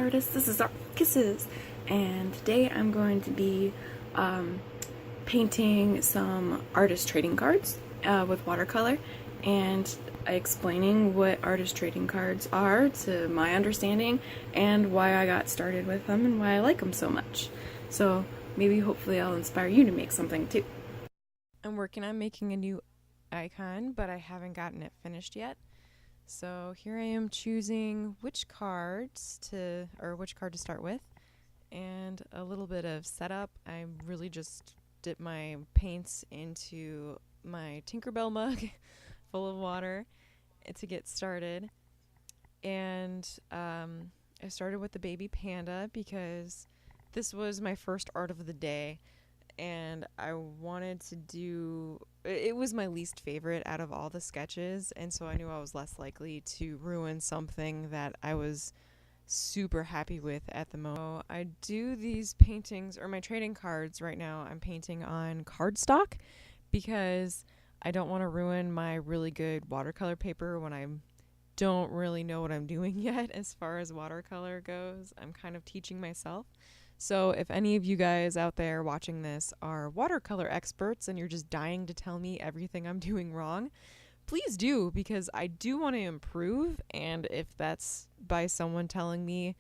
artists, this is our Kisses, and today I'm going to be painting some artist trading cards with watercolor and explaining what artist trading cards are to my understanding and why I got started with them and why I like them so much. So maybe hopefully I'll inspire you to make something too. I'm working on making a new icon, but I haven't gotten it finished yet. So here I am choosing which card to start with, and a little bit of setup. I really just dip my paints into my Tinkerbell mug full of water to get started. And I started with the baby panda because this was my first art of the day, and I wanted to do it was my least favorite out of all the sketches, and so I knew I was less likely to ruin something that I was super happy with at the moment. So I do these paintings, or my trading cards right now, I'm painting on cardstock because I don't want to ruin my really good watercolor paper when I don't really know what I'm doing yet as far as watercolor goes. I'm kind of teaching myself. So if any of you guys out there watching this are watercolor experts and you're just dying to tell me everything I'm doing wrong, please do, because I do want to improve. And if that's by someone telling me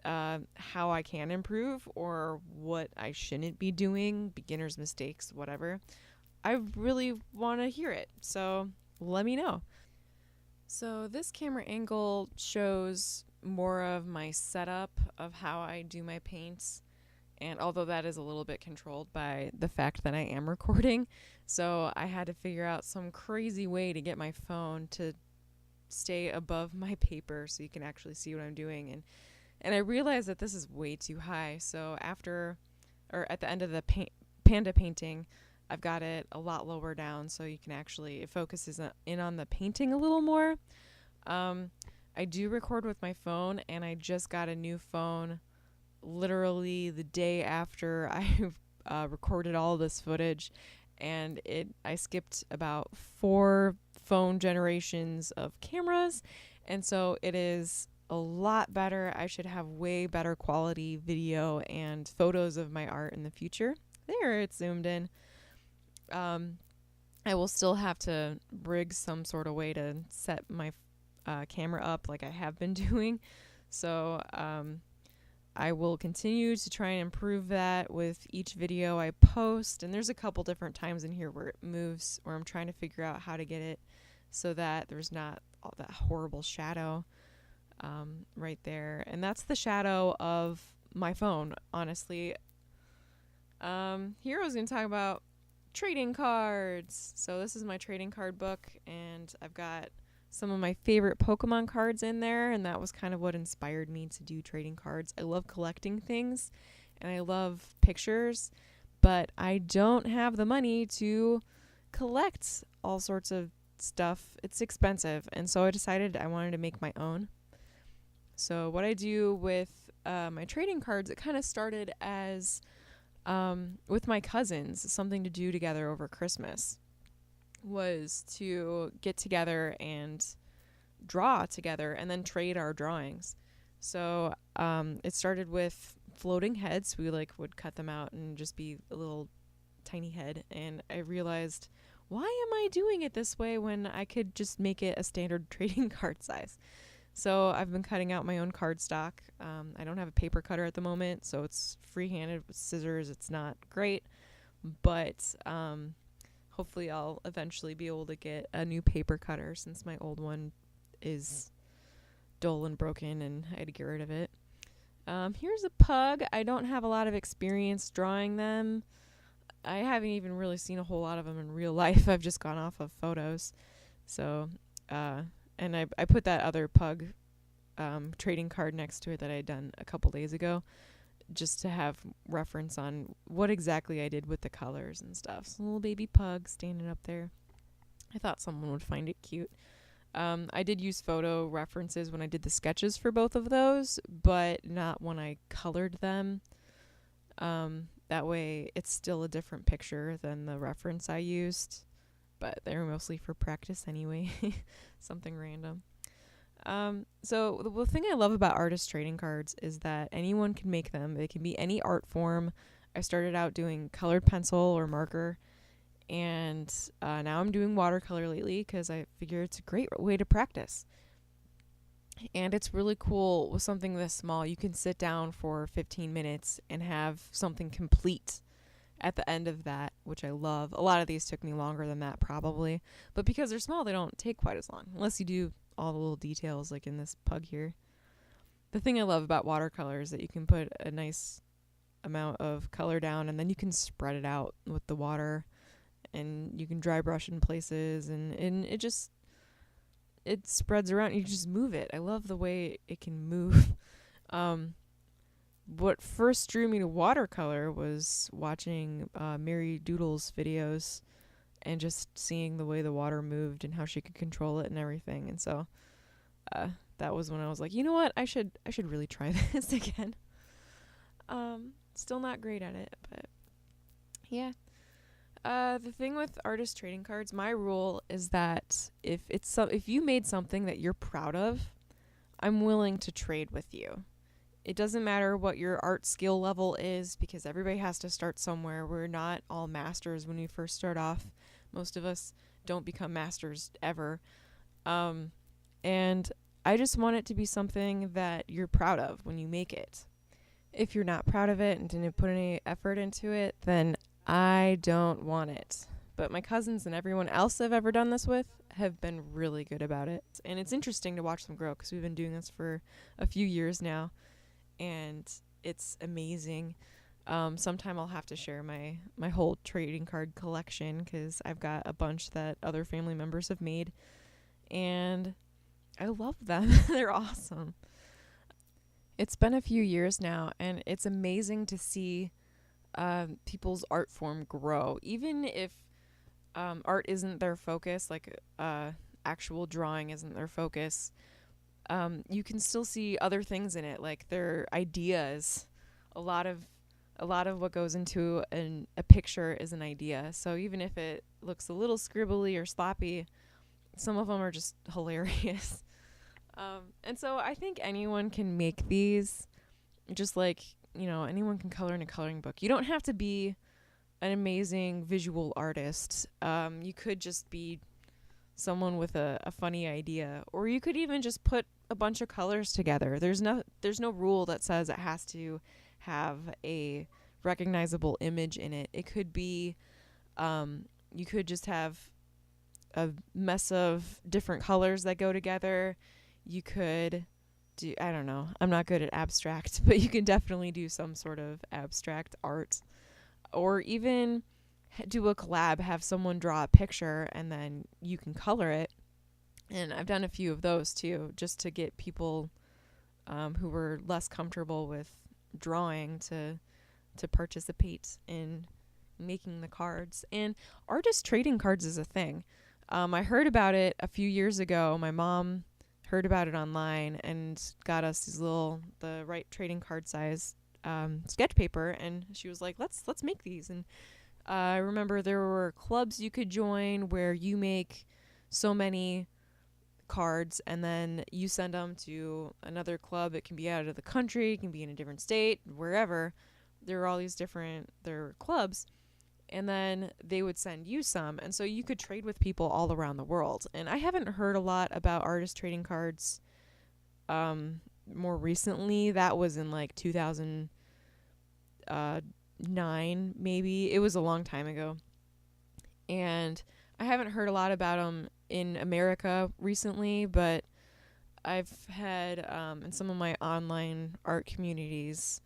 how I can improve or what I shouldn't be doing, beginner's mistakes, whatever, I really want to hear it. So let me know. So this camera angle shows more of my setup of how I do my paints, and although that is a little bit controlled by the fact that I am recording, so I had to figure out some crazy way to get my phone to stay above my paper so you can actually see what I'm doing, and I realized that this is way too high. So at the end of the panda painting, I've got it a lot lower down so you can actually, it focuses in on the painting a little more. I do record with my phone, and I just got a new phone literally the day after I recorded all this footage, and I skipped about 4 phone generations of cameras, and so it is a lot better. I should have way better quality video and photos of my art in the future. There, it's zoomed in. I will still have to rig some sort of way to set my camera up like I have been doing. So I will continue to try and improve that with each video I post. And there's a couple different times in here where it moves, where I'm trying to figure out how to get it so that there's not all that horrible shadow right there. And that's the shadow of my phone, honestly. Here I was going to talk about trading cards. So this is my trading card book, and I've got some of my favorite Pokemon cards in there, and that was kind of what inspired me to do trading cards. I love collecting things, and I love pictures, but I don't have the money to collect all sorts of stuff. It's expensive, and so I decided I wanted to make my own. So what I do with my trading cards, it kind of started as with my cousins, something to do together over Christmas was to get together and draw together and then trade our drawings. So it started with floating heads. We would cut them out and just be a little tiny head, and I realized, why am I doing it this way when I could just make it a standard trading card size? So I've been cutting out my own cardstock. I don't have a paper cutter at the moment, so it's free-handed with scissors. It's not great, but hopefully I'll eventually be able to get a new paper cutter since my old one is dull and broken and I had to get rid of it. Here's a pug. I don't have a lot of experience drawing them. I haven't even really seen a whole lot of them in real life. I've just gone off of photos. So, and I put that other pug trading card next to it that I had done a couple days ago, just to have reference on what exactly I did with the colors and stuff. So little baby pug standing up there. I thought someone would find it cute. I did use photo references when I did the sketches for both of those, but not when I colored them. That way it's still a different picture than the reference I used, but they were mostly for practice anyway. Something random. So the thing I love about artist trading cards is that anyone can make them. They can be any art form. I started out doing colored pencil or marker, and now I'm doing watercolor lately because I figure it's a great way to practice. And it's really cool with something this small. You can sit down for 15 minutes and have something complete at the end of that, which I love. A lot of these took me longer than that, probably. But because they're small, they don't take quite as long, unless you do all the little details, like in this pug here. The thing I love about watercolor is that you can put a nice amount of color down, and then you can spread it out with the water, and you can dry brush in places, and it spreads around. You just move it. I love the way it can move. What first drew me to watercolor was watching Mary Doodle's videos and just seeing the way the water moved and how she could control it and everything. And so that was when I was like, you know what, I should really try this again. Still not great at it, but yeah. The thing with artist trading cards, my rule is that if you made something that you're proud of, I'm willing to trade with you. It doesn't matter what your art skill level is, because everybody has to start somewhere. We're not all masters when we first start off. Most of us don't become masters ever. And I just want it to be something that you're proud of when you make it. If you're not proud of it and didn't put any effort into it, then I don't want it. But my cousins and everyone else I've ever done this with have been really good about it. And it's interesting to watch them grow, because we've been doing this for a few years now. And it's amazing. Sometime I'll have to share my whole trading card collection, because I've got a bunch that other family members have made, and I love them. They're awesome. It's been a few years now, and it's amazing to see people's art form grow. Even if art isn't their focus, like actual drawing isn't their focus, you can still see other things in it, like their ideas. A lot of what goes into a picture is an idea. So even if it looks a little scribbly or sloppy, some of them are just hilarious. And so I think anyone can make these, just like, anyone can color in a coloring book. You don't have to be an amazing visual artist. You could just be someone with a funny idea, or you could even just put a bunch of colors together. There's no rule that says it has to have a recognizable image in it. It could be you could just have a mess of different colors that go together. You could do, I don't know, I'm not good at abstract, but you can definitely do some sort of abstract art, or even do a collab, have someone draw a picture and then you can color it. And I've done a few of those too, just to get people who were less comfortable with drawing to participate in making the cards. And artist trading cards is a thing. I heard about it a few years ago. My mom heard about it online and got us the right trading card size sketch paper, and she was like, let's make these. And I remember there were clubs you could join where you make so many cards and then you send them to another club. It can be out of the country, it can be in a different state, wherever. There are all these different clubs, and then they would send you some, and so you could trade with people all around the world. And I haven't heard a lot about artist trading cards more recently. That was in like 2009 maybe. It was a long time ago, and I haven't heard a lot about them in America recently, but I've had in some of my online art communities,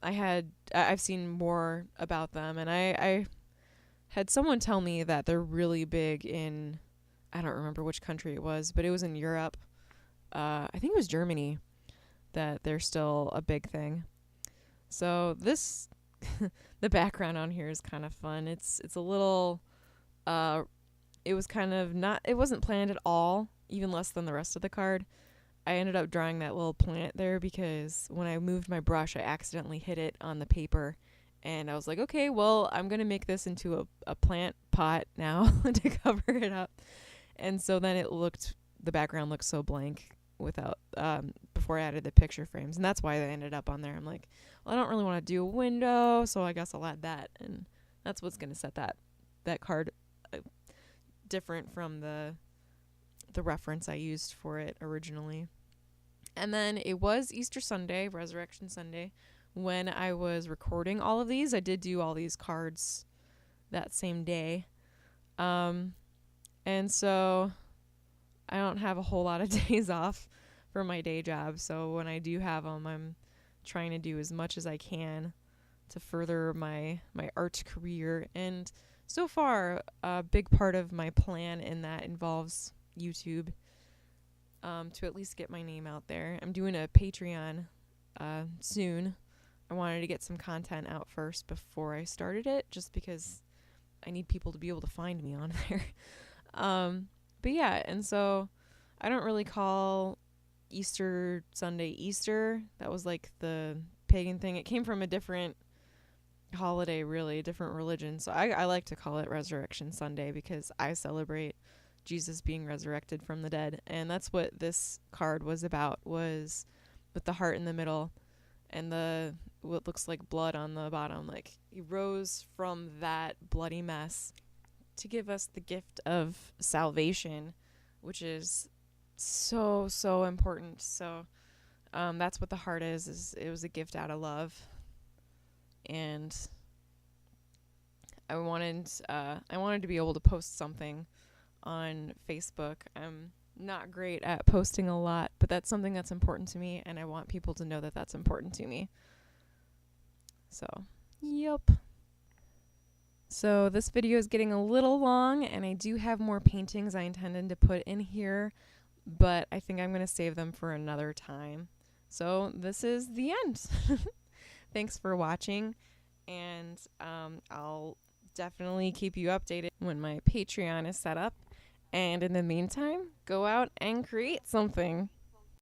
I've seen more about them, and I had someone tell me that they're really big in, I don't remember which country it was, but it was in Europe. I think it was Germany, that they're still a big thing. So this, the background on here is kind of fun. It's a little, it was kind of not, it wasn't planned at all, even less than the rest of the card. I ended up drawing that little plant there because when I moved my brush, I accidentally hit it on the paper. And I was like, okay, well, I'm going to make this into a plant pot now to cover it up. And so then the background looked so blank without before I added the picture frames, and that's why they ended up on there. I'm like, well, I don't really want to do a window, so I guess I'll add that, and that's what's gonna set that card different from the reference I used for it originally. And then it was Easter Sunday, Resurrection Sunday, when I was recording all of these. I did do all these cards that same day. And so I don't have a whole lot of days off for my day job. So when I do have them, I'm trying to do as much as I can to further my art career. And so far, a big part of my plan in that involves YouTube, to at least get my name out there. I'm doing a Patreon soon. I wanted to get some content out first before I started it, just because I need people to be able to find me on there. But yeah, and so I don't really call Easter Sunday Easter. That was like the pagan thing. It came from a different holiday, really, a different religion. So I like to call it Resurrection Sunday because I celebrate Jesus being resurrected from the dead. And that's what this card was about, was with the heart in the middle and the what looks like blood on the bottom. Like, he rose from that bloody mess to give us the gift of salvation, which is so, so important. So that's what the heart is it was a gift out of love. And I wanted to be able to post something on Facebook. I'm not great at posting a lot, but that's something that's important to me, and I want people to know that that's important to me. So, yep. So this video is getting a little long, and I do have more paintings I intended to put in here, but I think I'm going to save them for another time. So this is the end. Thanks for watching, and I'll definitely keep you updated when my Patreon is set up. And in the meantime, go out and create something.